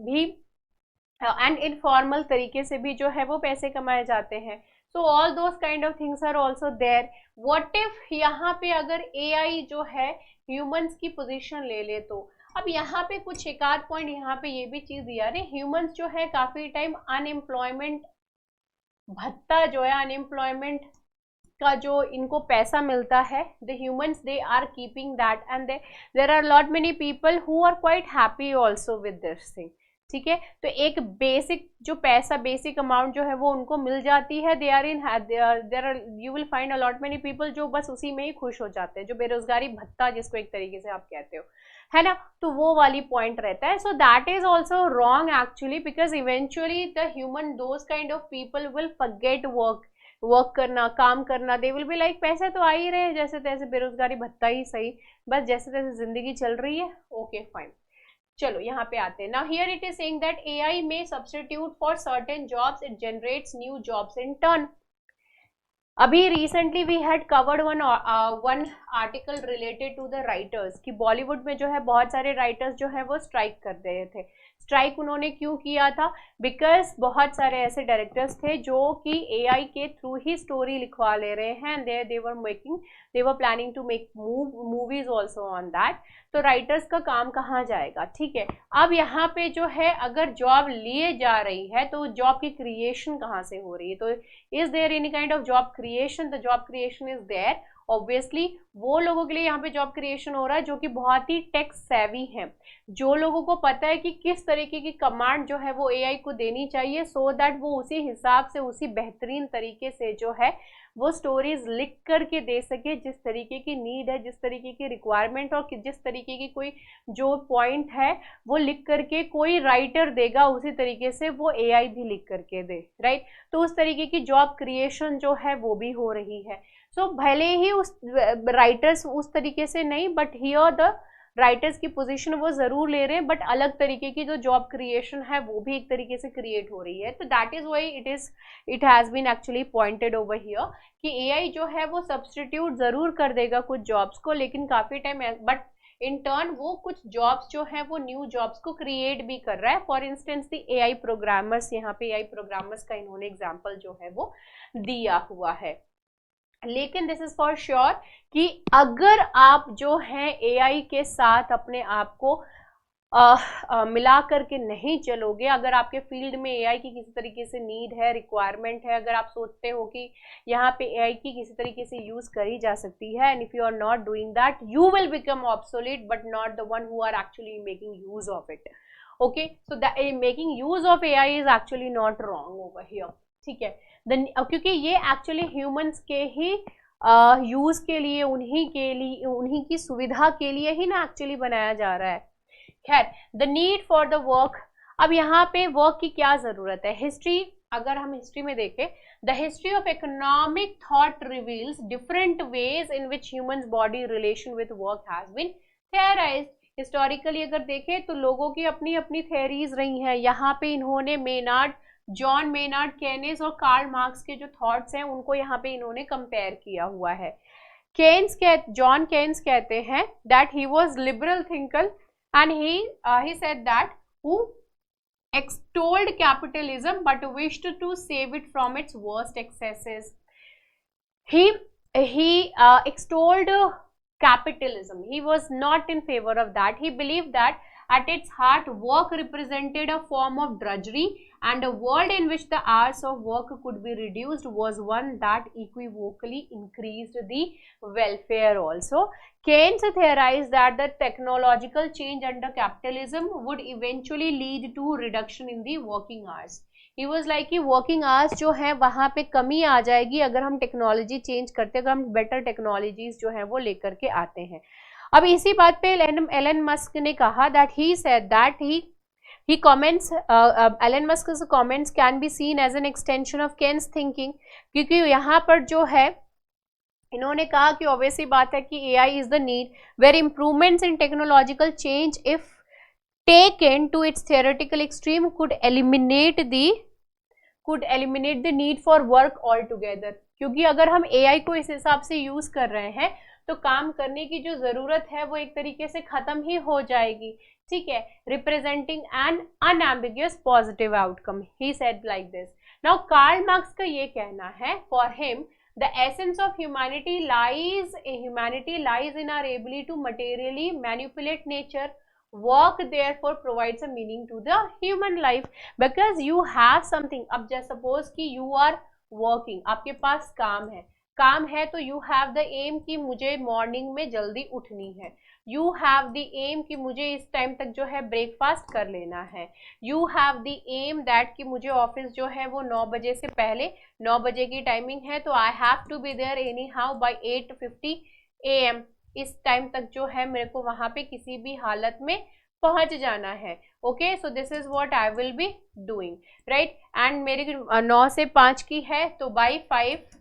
भी एंड इनफॉर्मल तरीके से भी जो है वो पैसे कमाए जाते हैं. So all those kind of things are also there. What if यहाँ पे अगर एआई जो है ह्यूमंस की पोजीशन ले ले तो. अब यहाँ पे कुछ एक आध पॉइंट यहाँ पे ये भी चीज दिया है, ह्यूमंस जो है काफी टाइम अनएम्प्लॉयमेंट भत्ता जो है, अनएम्प्लॉयमेंट का जो इनको पैसा मिलता है, the humans they are keeping that and there are lot many people who are quite happy also with this thing. ठीक है, तो एक बेसिक जो पैसा, बेसिक अमाउंट जो है वो उनको मिल जाती है. They are in there are you will find a lot many people जो बस उसी में ही खुश हो जाते हैं, जो बेरोजगारी भत्ता जिसको एक तरीके से आप कहते हो, है ना. तो वो वाली पॉइंट रहता है. So that is also wrong actually, because eventually the human those kind of people will forget work करना, काम करना. दे विल बी लाइक पैसे तो आ ही रहे हैं जैसे तैसे, बेरोजगारी भत्ता ही सही, बस जैसे तैसे जिंदगी चल रही है. ओके फाइन, चलो यहाँ पे आते हैं. Now here it is saying that AI may substitute for certain jobs, it generates new jobs in turn. अभी recently we had covered one article related to the writers कि बॉलीवुड में जो है बहुत सारे राइटर्स जो है वो स्ट्राइक कर रहे थे. स्ट्राइक उन्होंने क्यों किया था? बिकॉज बहुत सारे ऐसे डायरेक्टर्स थे जो कि एआई के थ्रू ही स्टोरी लिखवा ले रहे हैं, and they were planning to make movies also on that. तो राइटर्स का काम कहाँ जाएगा? ठीक है, अब यहाँ पे जो है अगर जॉब लिए जा रही है तो जॉब की क्रिएशन कहाँ से हो रही है? तो is there any kind of job creation? The job creation is there. Obviously वो लोगों के लिए यहाँ पे जॉब क्रिएशन हो रहा है जो कि बहुत ही टेक सेवी हैं, जो लोगों को पता है कि किस तरीके की कमांड जो है वो एआई को देनी चाहिए, सो दैट वो उसी हिसाब से, उसी बेहतरीन तरीके से जो है वो स्टोरीज लिख करके दे सके, जिस तरीके की नीड है, जिस तरीके की रिक्वायरमेंट, और जिस तरीके की कोई जो पॉइंट है वो लिख करके कोई राइटर देगा उसी तरीके से वो एआई भी लिख करके दे, राइट. तो उस तरीके की जॉब क्रिएशन जो है वो भी हो रही है. सो भले ही उस राइटर्स उस तरीके से नहीं, बट हियर द राइटर्स की पोजीशन वो जरूर ले रहे हैं, बट अलग तरीके की जो जॉब क्रिएशन है वो भी एक तरीके से क्रिएट हो रही है. तो that is why it has been actually pointed over here कि एआई जो है वो सब्स्टिट्यूट जरूर कर देगा कुछ जॉब्स को, लेकिन काफी टाइम, बट इन टर्न वो कुछ जॉब्स जो है वो न्यू जॉब्स को क्रिएट भी कर रहा है. For instance the AI programmers, यहाँ पे एआई प्रोग्रामर्स का इन्होंने एग्जाम्पल जो है वो दिया हुआ है. लेकिन दिस इज फॉर श्योर कि अगर आप जो है एआई के साथ अपने आप को मिला करके नहीं चलोगे, अगर आपके फील्ड में एआई की किसी तरीके से नीड है, रिक्वायरमेंट है, अगर आप सोचते हो कि यहाँ पे एआई की किसी तरीके से यूज करी जा सकती है, and if you are not doing that you will become obsolete, but not the one who are actually making use of it. Okay, so the making use of AI is actually not wrong over here. ठीक है, क्योंकि ये actually humans के ही use के लिए, उन्हीं की सुविधा के लिए ही ना एक्चुअली बनाया जा रहा है. खैर, the need for the work. अब यहाँ पे वर्क की क्या जरूरत है? हिस्ट्री, अगर हम हिस्ट्री में देखें, the history of economic thought reveals different ways in which humans body relation with work has been theorised. Historically अगर देखें तो लोगों की अपनी अपनी थेरीज रही हैं. यहाँ पे इन्होंने जॉन मेनार्ड केनेस और कार्ल मार्क्स के जो थॉट्स हैं उनको यहाँ पे इन्होंने कंपेयर किया हुआ है. जॉन केन्स कहते हैं that he was liberal thinker and he said that who extolled capitalism but wished to save it from its worst excesses. He extolled capitalism. He was not in favor of that. He believed that at its heart, work represented a form of drudgery, and a world in which the hours of work could be reduced was one that equivocally increased the welfare also. Keynes theorized that the technological change under capitalism would eventually lead to reduction in the working hours. He was like कि working hours जो है वहाँ पे कमी आ जाएगी अगर हम technology change करते हैं, अगर हम बेटर टेक्नोलॉजीज जो है वो लेकर के आते हैं. अब इसी बात पे एलन मस्क ने कहा that he said that he comments Elon Musk's comments can be seen as an extension of Keynes thinking, क्योंकि यहाँ पर जो है इन्होंने कहा कि ऑब्वियसली बात है कि AI is the need where improvements in technological change if taken to its theoretical extreme could eliminate the need for work altogether. क्योंकि अगर हम AI को इस हिसाब से यूज कर रहे हैं तो काम करने की जो जरूरत है वो एक तरीके से खत्म ही हो जाएगी, ठीक है, representing an unambiguous positive outcome, he said like this. Now Karl Marx का ये कहना है, for him the essence of humanity lies in our ability to materially manipulate nature. Work therefore provides a meaning to the human life because you have something. अब जैसे suppose कि you are working, आपके पास काम है तो you have the aim कि मुझे morning में जल्दी उठनी है, you have the aim कि मुझे इस टाइम तक जो है ब्रेकफास्ट कर लेना है, you have the aim that कि मुझे ऑफिस जो है वो 9 बजे से पहले, 9 बजे की टाइमिंग है तो I have to be there anyhow by 8:50 AM, इस टाइम तक जो है मेरे को वहां पे किसी भी हालत में पहुंच जाना है। Okay, so this is what I will be doing, right. And मेरी 9 से 5 की है तो by 5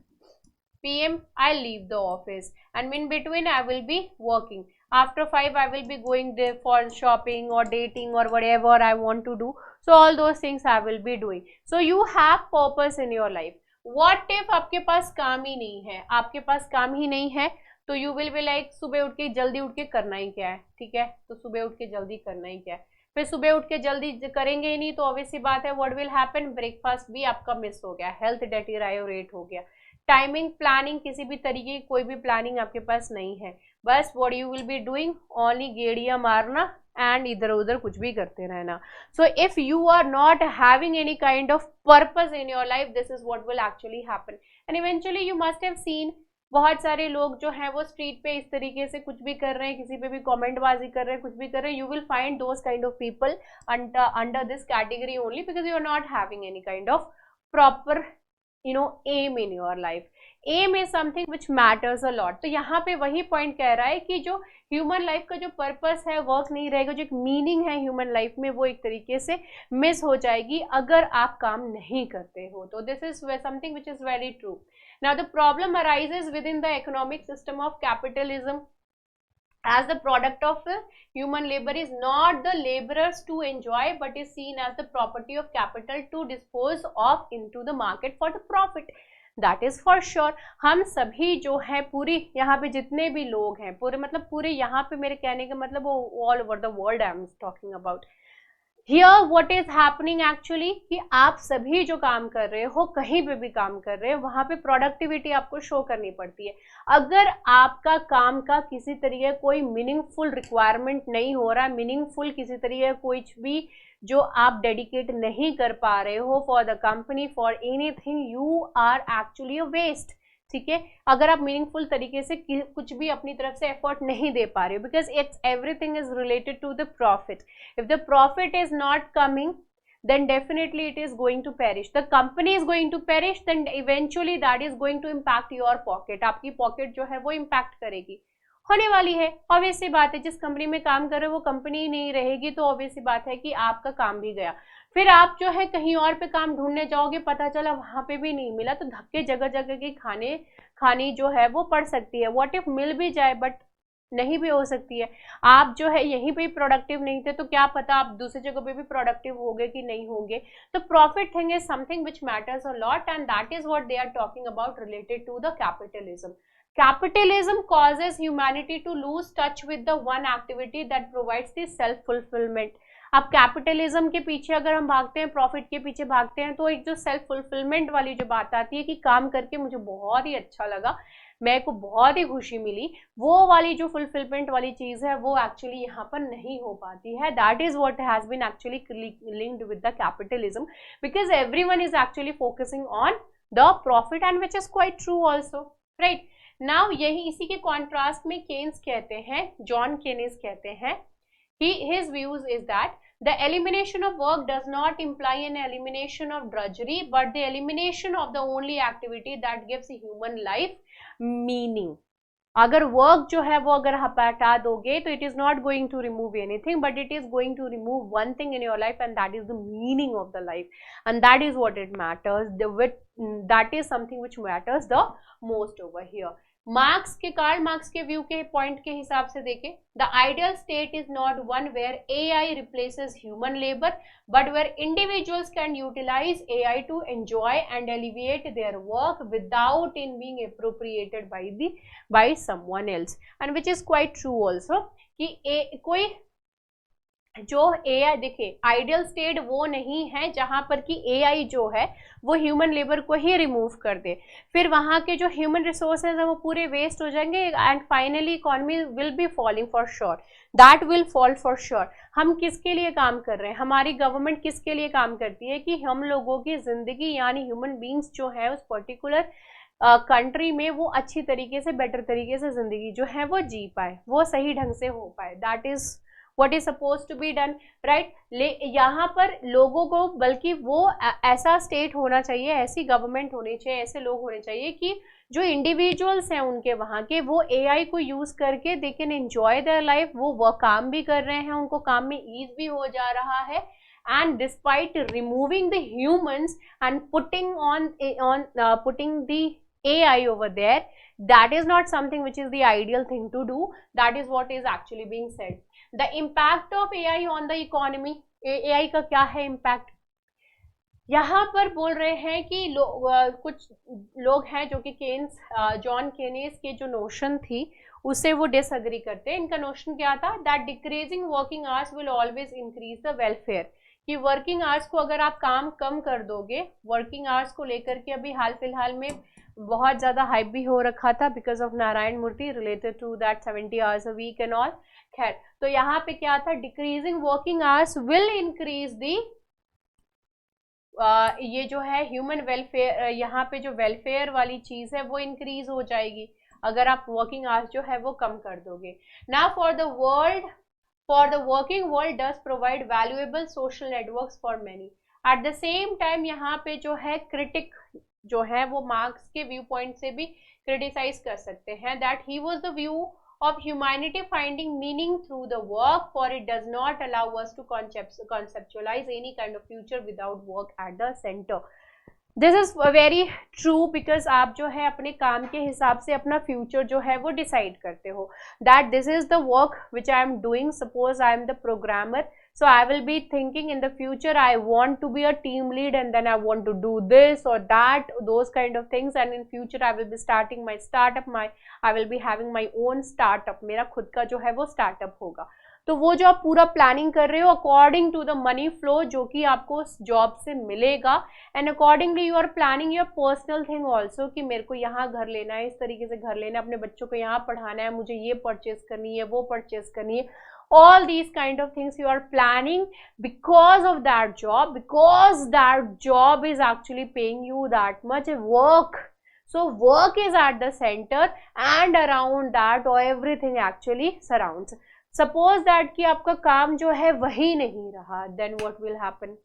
PM I leave the office and in between I will be working. After 5 I will be going there for shopping or dating or whatever I want to do. So all those things I will be doing. So you have purpose in your life. What if आपके पास काम ही नहीं है, आपके पास काम ही नहीं है तो you will be like सुबह उठ के जल्दी उठ के करना ही क्या है, ठीक है, तो सुबह उठ के जल्दी करना ही क्या है, फिर सुबह उठ के जल्दी करेंगे ही नहीं तो ऑब्वियस सी बात है व्हाट विल हैपन, ब्रेकफास्ट भी आपका मिस हो गया, हेल्थ डेटेरियोरेट हो गया, टाइमिंग प्लानिंग किसी भी तरीके की कोई भी प्लानिंग आपके पास नहीं है, बस what you will be doing only गेड़ियां मारना एंड इधर उधर कुछ भी करते रहना। So if you are not having any kind of purpose in your life, this is what will actually happen and eventually you must have seen बहुत सारे लोग जो हैं वो स्ट्रीट पे इस तरीके से कुछ भी कर रहे हैं, किसी पे भी कमेंटबाजी कर रहे हैं, कुछ भी कर रहे हैं, you will find those kind of people under this category only because you are not having any kind of proper aim in your life. Aim is something which matters a lot. तो यहाँ पे वही point कह रहा है कि जो human life का जो पर्पस है, वर्क नहीं रहेगा, जो एक मीनिंग है ह्यूमन लाइफ में वो एक तरीके से मिस हो जाएगी अगर आप काम नहीं करते हो। तो this is something which is very true. Now the problem arises with in the economic system of capitalism as the product of human labor is not the laborers to enjoy but is seen as the property of capital to dispose of into the market for the profit. That is for sure. हम सभी जो है पूरी यहाँ पे जितने भी लोग हैं पूरे मतलब पूरे यहाँ पे मेरे कहने का मतलब वो all over the world I am talking about. Here what is happening actually कि आप सभी जो काम कर रहे हो, कहीं पे भी काम कर रहे हो, वहां पे प्रोडक्टिविटी आपको शो करनी पड़ती है। अगर आपका काम का किसी तरीके कोई मीनिंगफुल रिक्वायरमेंट नहीं हो रहा, मीनिंगफुल किसी तरीके कुछ भी जो आप डेडिकेट नहीं कर पा रहे हो for the company for anything, you are actually a waste, ठीक है। अगर आप मीनिंगफुल तरीके से कुछ भी अपनी तरफ से एफर्ट नहीं दे पा रहे हो because it's everything is related to the profit, if the profit is not coming then definitely it is going to perish, the company is going to perish, then eventually that is going to impact your pocket, आपकी pocket जो है वो impact करेगी, होने वाली है। Obvious सी बात है, जिस कंपनी में काम कर रहे हो वो कंपनी नहीं रहेगी तो ऑब्वियस सी बात है कि आपका काम भी गया, फिर आप जो है कहीं और पे काम ढूंढने जाओगे, पता चला वहां पे भी नहीं मिला तो धक्के जगह जगह की खानी जो है वो पड़ सकती है। व्हाट इफ मिल भी जाए बट नहीं भी हो सकती है, आप जो है यहीं पे प्रोडक्टिव नहीं थे तो क्या पता आप दूसरी जगह पे भी प्रोडक्टिव होगे कि नहीं होंगे। तो profit thing is something which matters a lot and that is what they are talking about related to the capitalism. Capitalism causes humanity to lose touch with the one activity that provides the self fulfillment. अब capitalism के पीछे अगर हम भागते हैं, profit के पीछे भागते हैं, तो एक जो सेल्फ फुलफिलमेंट वाली जो बात आती है कि काम करके मुझे बहुत ही अच्छा लगा, मेरे को बहुत ही खुशी मिली, वो वाली जो फुलफिलमेंट वाली चीज है वो एक्चुअली यहाँ पर नहीं हो पाती है। That is what has been actually linked with the capitalism because everyone is actually focusing on the profit and which is quite true also, right. Now यही इसी के कॉन्ट्रास्ट में केन्स कहते हैं, जॉन केन्स कहते हैं, his views is that the elimination of work does not imply an elimination of drudgery but the elimination of the only activity that gives human life meaning. अगर work जो है वो अगर आप हटा दोगे तो it is not going to remove anything but it is going to remove one thing in your life and that is the meaning of the life and that is what it matters, that is something which matters the most over here. Marx के Karl Marx के view के point के हिसाब से देखें, the ideal state is not one where AI replaces human labour but where individuals can utilise AI to enjoy and alleviate their work without in being appropriated by someone else, and which is quite true also कि कोई जो AI, देखिए ideal state वो नहीं है जहां पर कि एआई जो है वो ह्यूमन लेबर को ही रिमूव कर दे, फिर वहां के जो ह्यूमन रिसोर्सेज है वो पूरे वेस्ट हो जाएंगे and finally economy will be falling for sure, that will fall for sure. हम किसके लिए काम कर रहे हैं, हमारी गवर्नमेंट किसके लिए काम करती है कि हम लोगों की जिंदगी यानी ह्यूमन बींग्स जो है उस पर्टिकुलर कंट्री में वो अच्छी तरीके से, बेटर तरीके से जिंदगी जो है वो जी पाए, वो सही ढंग से हो पाए, that is what is supposed to be done, right? यहाँ पर लोगों को बल्कि वो ऐसा स्टेट होना चाहिए, ऐसी गवर्नमेंट होनी चाहिए, ऐसे लोग होने चाहिए कि जो इंडिविजुअल्स हैं उनके वहाँ के, वो एआई को यूज करके they can enjoy their life, वो काम भी कर रहे हैं, उनको काम में ईज भी हो जा रहा है, and despite removing the humans and putting the AI over there, that is not something which is the ideal thing to do, that is what is actually being said. The impact of AI on the economy, AI का क्या है impact, यहाँ पर बोल रहे हैं कि कुछ लोग हैं जो कि जॉन केनेस के जो नोशन थी उससे वो डिसएग्री करते हैं। इनका नोशन क्या था, that decreasing working hours will always increase the welfare, कि वर्किंग आवर्स को अगर आप काम कम कर दोगे, वर्किंग आवर्स को लेकर के अभी हाल फिलहाल में बहुत ज़्यादा हाइप भी हो रखा था because of Narayana Murthy related to that 70 hours a week and all. खैर, तो यहाँ पे क्या था, decreasing working hours will increase the ये जो है ह्यूमन वेलफेयर, यहाँ पे जो वेलफेयर वाली चीज़ है वो इंक्रीज हो जाएगी अगर आप वर्किंग आवर्स जो है वो कम कर दोगे। Now for the working world does provide valuable social networks for many, at the same time यहाँ पे जो है क्रिटिक जो है वो मार्क्स के व्यू पॉइंट से भी क्रिटिसाइज कर सकते हैं, that he was the view of humanity finding meaning through the work, for it does not allow us to conceptualize any kind of future without work at the center. This is very true because आप जो है अपने काम के हिसाब से अपना future जो है वो डिसाइड करते हो, that this is the work which I am doing, suppose I am the programmer, so I will be thinking in the future I want to be a team lead and then I want to do this or that, those kind of things, and in future I will be starting my startup, I will be having my own startup, मेरा खुद का जो है वो startup होगा। तो वो जो आप पूरा प्लानिंग कर रहे हो according to the money flow जो कि आपको उस जॉब से मिलेगा, and accordingly you are planning your personal thing also कि मेरे को यहाँ घर लेना है, इस तरीके से घर लेना है, अपने बच्चों को यहाँ पढ़ाना है, मुझे ये परचेज करनी है, वो परचेज करनी है, all these kind of things you are planning because of that job, because that job is actually paying you that much work. So work is at the center and around that or everything actually surrounds. Suppose that कि आपका काम जो है वही नहीं रहा, then what will happen?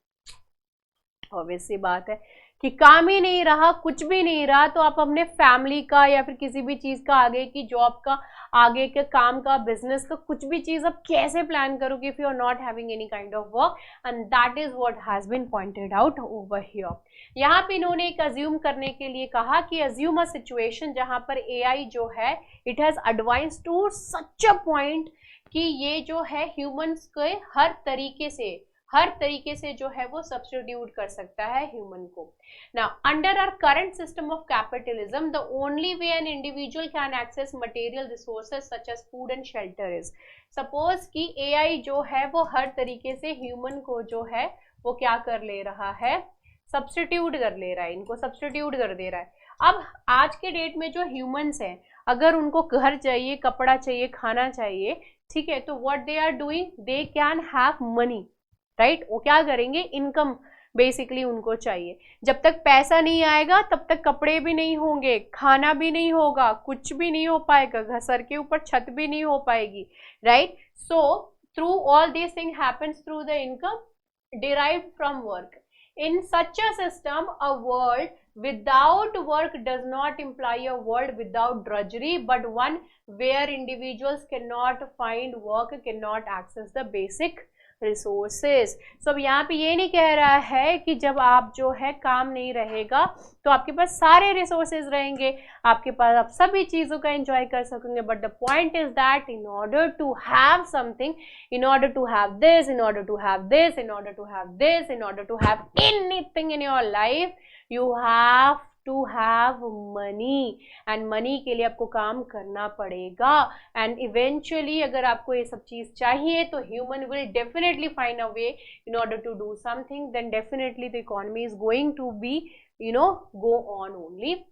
obvious सी बात है कि काम ही नहीं रहा, कुछ भी नहीं रहा, तो आप अपने फैमिली का या फिर किसी भी चीज़ का, आगे की जॉब का, आगे के काम का, बिजनेस का, कुछ भी चीज़ आप कैसे प्लान करोगे if you are not having any kind of work, and that is what has been pointed out over here. यहाँ पे इन्होंने एक अज्यूम करने के लिए कहा कि अज्यूम अ सिचुएशन जहाँ पर एआई जो है it has advance to such a point कि ये जो है ह्यूमंस के हर तरीके से जो है वो सब्स्टिट्यूट कर सकता है ह्यूमन को। Now under our current system of capitalism the only way an individual can access material resources such as food and shelter is, suppose कि एआई जो है वो हर तरीके से ह्यूमन को जो है वो क्या कर ले रहा है, सब्स्टिट्यूट कर ले रहा है, इनको सब्स्टिट्यूट कर दे रहा है। अब आज के डेट में जो ह्यूमंस हैं अगर उनको घर चाहिए, कपड़ा चाहिए, खाना चाहिए, ठीक है, तो what they are doing, they can have money, right, वो क्या करेंगे, इनकम बेसिकली उनको चाहिए। जब तक पैसा नहीं आएगा तब तक कपड़े भी नहीं होंगे, खाना भी नहीं होगा, कुछ भी नहीं हो पाएगा, सर के ऊपर छत भी नहीं हो पाएगी, right. So through all this thing happens through the income derived from work. In such a system, a world without work does not imply a world without drudgery, but one where individuals cannot find work, cannot access the basic resources. So अब यहाँ पे ये नहीं कह रहा है कि जब आप जो है काम नहीं रहेगा तो आपके पास सारे resources रहेंगे, आपके पास आप सभी चीज़ों का enjoy कर सकेंगे. But the point is that in order to have something, in order to have this, in order to have this, in order to have this, in order to have anything in your life, you have to have money. and money के लिए आपको काम करना पड़ेगा. and eventually अगर आपको ये सब चीज़ चाहिए तो human will definitely find a way in order to do something. then definitely the economy is going to be, go on only.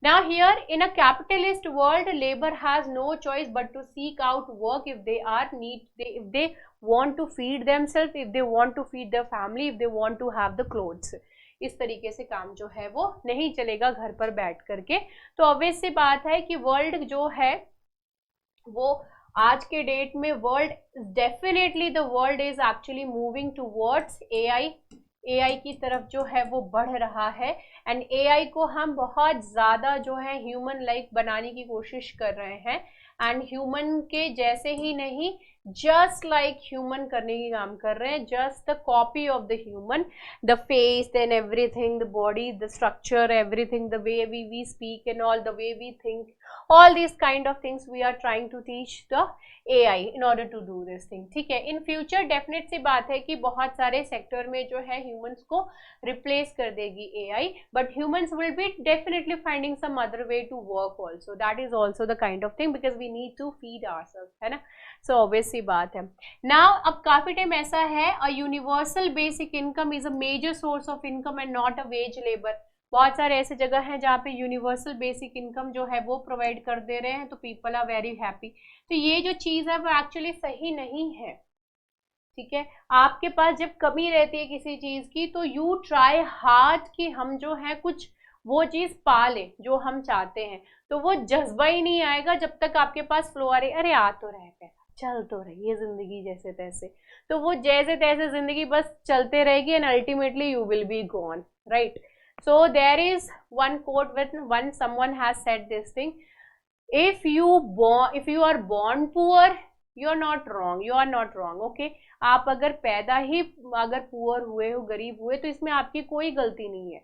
Now here in a capitalist world, labor has no choice but to seek out work if they want to feed themselves, if they want to feed their family, if they want to have the clothes. इस तरीके से काम जो है वो नहीं चलेगा घर पर बैठ करके. तो ऑब्वियस सी बात है कि वर्ल्ड जो है वो आज के डेट में world definitely the world is actually moving towards AI की तरफ जो है वो बढ़ रहा है. एंड एआई को हम बहुत ज़्यादा जो है ह्यूमन लाइक बनाने की कोशिश कर रहे हैं. एंड ह्यूमन के जैसे ही नहीं, जस्ट लाइक ह्यूमन करने की काम कर रहे हैं. Just the copy of the human, the face and everything, the body, the structure, everything, the way we speak and all, the way we think, all these kind of things we are trying to teach the AI in order to do this thing. ठीक है. in future definite सी बात है कि बहुत सारे sector में जो है humans को replace कर देगी AI, but humans will be definitely finding some other way to work also. that is also the kind of thing because we need to feed ourselves, है ना. so obvious सी बात है. now अब काफ़ी time ऐसा है a universal basic income is a major source of income and not a wage labor. बहुत सारे ऐसे जगह हैं जहाँ पे यूनिवर्सल बेसिक इनकम जो है वो प्रोवाइड कर दे रहे हैं, तो पीपल आर वेरी हैप्पी. तो ये जो चीज़ है वो एक्चुअली सही नहीं है. ठीक है. आपके पास जब कमी रहती है किसी चीज़ की तो यू ट्राई हार्ड कि हम जो है कुछ वो चीज़ पा लें जो हम चाहते हैं. तो वो जज्बा ही नहीं आएगा जब तक आपके पास फ्लो आ रही, अरे आ तो रहे पैसा, चल तो रही है ज़िंदगी जैसे तैसे. तो वो जैसे तैसे ज़िंदगी बस चलते रहेगी and ultimately you will be gone, right. So there is one quote when someone has said this thing: if you are born poor, you are not wrong. You are not wrong. Okay? आप अगर पैदा ही अगर poor हुए हो, गरीब हुए, तो इसमें आपकी कोई गलती नहीं है.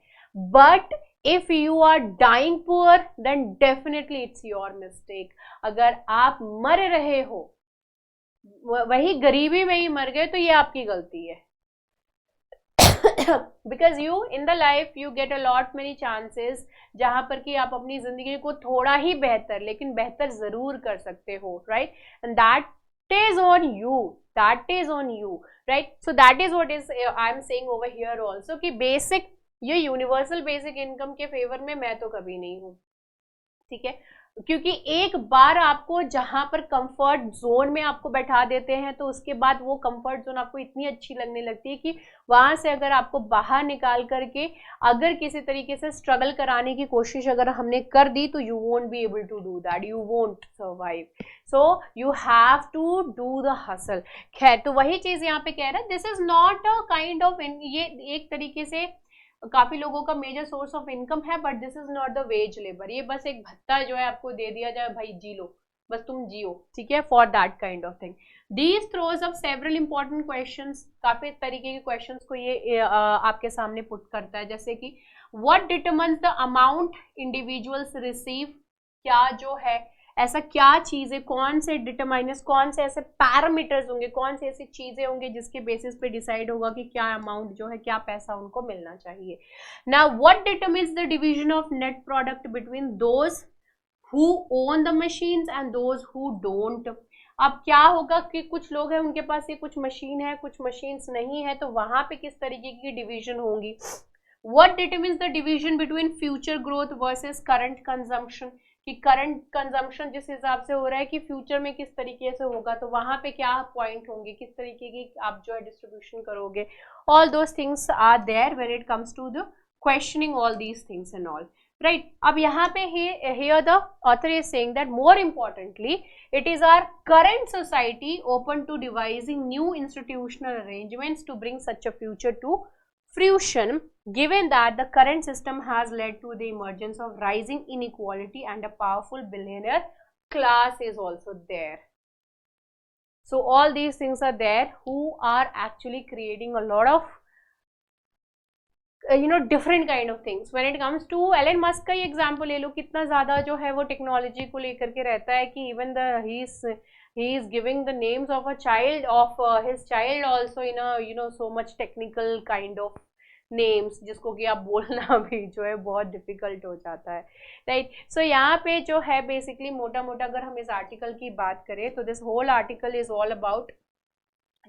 But if you are dying poor, then definitely it's your mistake. अगर आप मर रहे हो, वही गरीबी में ही मर गए, तो ये आपकी गलती है. because you in the life you get a lot many chances जहाँ पर कि आप अपनी जिंदगी को थोड़ा ही बेहतर लेकिन बेहतर जरूर कर सकते हो, right? and that is on you, right? so that is what is I am saying over here also कि basic, ये यूनिवर्सल बेसिक इनकम के फेवर में मैं तो कभी नहीं हूँ. ठीक है. क्योंकि एक बार आपको जहां पर कंफर्ट जोन में आपको बैठा देते हैं तो उसके बाद वो कंफर्ट जोन आपको इतनी अच्छी लगने लगती है कि वहां से अगर आपको बाहर निकाल करके अगर किसी तरीके से स्ट्रगल कराने की कोशिश अगर हमने कर दी तो you won't be able to do that, you won't survive. So you have to do the hustle. खैर, तो वही चीज यहाँ पे कह रहा है, this is not a kind of, ये एक तरीके से काफी लोगों का मेजर सोर्स ऑफ इनकम है, but this is not the wage labour. ये बस एक भत्ता जो है आपको दे दिया जाए, भाई जी लो, बस तुम जियो. ठीक है. For that kind of thing. These throws up several important questions. काफी तरीके के क्वेश्चंस को ये आपके सामने पुट करता है, जैसे कि what determines the amount individuals receive. क्या जो है ऐसा क्या चीजें, कौन से डिटरमाइनर्स, कौन से ऐसे पैरामीटर्स होंगे, कौन से ऐसी चीजें होंगे जिसके बेसिस पे डिसाइड होगा कि क्या अमाउंट जो है, क्या पैसा उनको मिलना चाहिए. Now what determines the division of net product between those who own the machines and those who don't. अब क्या होगा कि कुछ लोग हैं उनके पास ये कुछ मशीन है, कुछ मशीन्स नहीं है, तो वहां पे किस तरीके की डिवीजन होंगी. What determines the division between future growth versus current consumption, कि करंट कंजम्पशन जिस हिसाब से हो रहा है कि फ्यूचर में किस तरीके से होगा, तो वहां पे क्या पॉइंट होंगे, किस तरीके की आप जो है डिस्ट्रीब्यूशन करोगे. All those things are there when it comes to the questioning all these things and all, right. अब यहाँ पे here the author is saying that more importantly it is our current society open to devising new institutional arrangements to bring such a future to fruition, given that the current system has led to the emergence of rising inequality and a powerful billionaire class is also there. So all these things are there who are actually creating a lot of different kind of things. When it comes to Elon Musk का ही example ले लो, कितना ज़्यादा जो है वो technology को लेकर के रहता है कि even he is giving the names of a child of his child also in a so much technical kind of names, जिसको कि आप बोलना भी जो है बहुत डिफिकल्ट हो जाता है, राइट. सो यहाँ पे जो है बेसिकली मोटा मोटा अगर हम इस आर्टिकल की बात करें तो this whole article is all about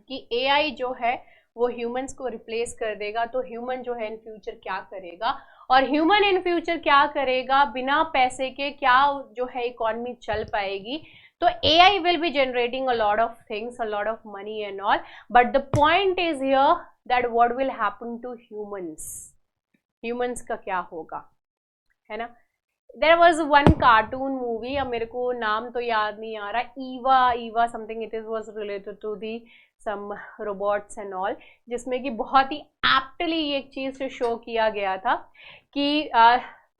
कि एआई जो है वो ह्यूमंस को रिप्लेस कर देगा, तो ह्यूमन जो है इन फ्यूचर क्या करेगा, और ह्यूमन इन फ्यूचर क्या करेगा, बिना पैसे के क्या जो है इकोनॉमी चल पाएगी. तो AI will be generating a lot of things, a lot of money and all, but the point is here that what will happen to humans का क्या होगा, है ना. There was one cartoon movie, अब मेरे को नाम तो याद नहीं आ रहा, Eva something it was related to the some robots and all, जिसमें कि बहुत ही aptly एक चीज़ से शो किया गया था कि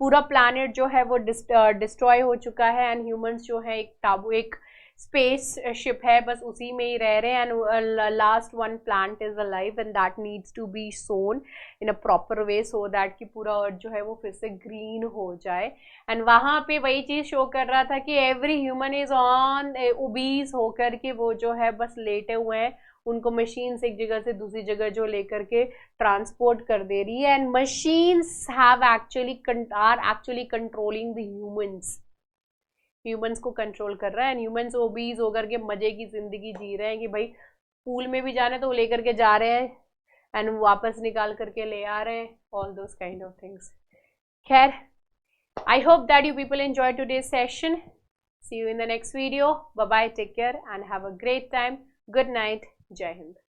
पूरा प्लैनेट जो है वो डिस्ट्रॉय हो चुका है एंड ह्यूमंस जो है एक स्पेस शिप है, बस उसी में ही रह रहे हैं, and last one plant is alive and that needs to be sown in a proper way so that कि पूरा अर्थ जो है वो फिर से ग्रीन हो जाए. एंड वहाँ पे वही चीज़ शो कर रहा था कि every human is on obese होकर के वो जो है बस लेटे हुए हैं, उनको मशीन्स एक जगह से दूसरी जगह जो लेकर के ट्रांसपोर्ट कर दे रही है, and machines have actually controlling the humans को कंट्रोल कर रहा है, एंड ह्यूमंस ओबीज होकर के मजे की जिंदगी जी रहे हैं कि भाई पूल में भी जाना है तो वो लेकर के जा रहे हैं एंड वापस निकाल करके ले आ रहे हैं, all those kind of things. खैर, I hope that you people enjoyed today's session. See you in the next video. Bye bye, take care and have a great time. Good night. Jai Hind.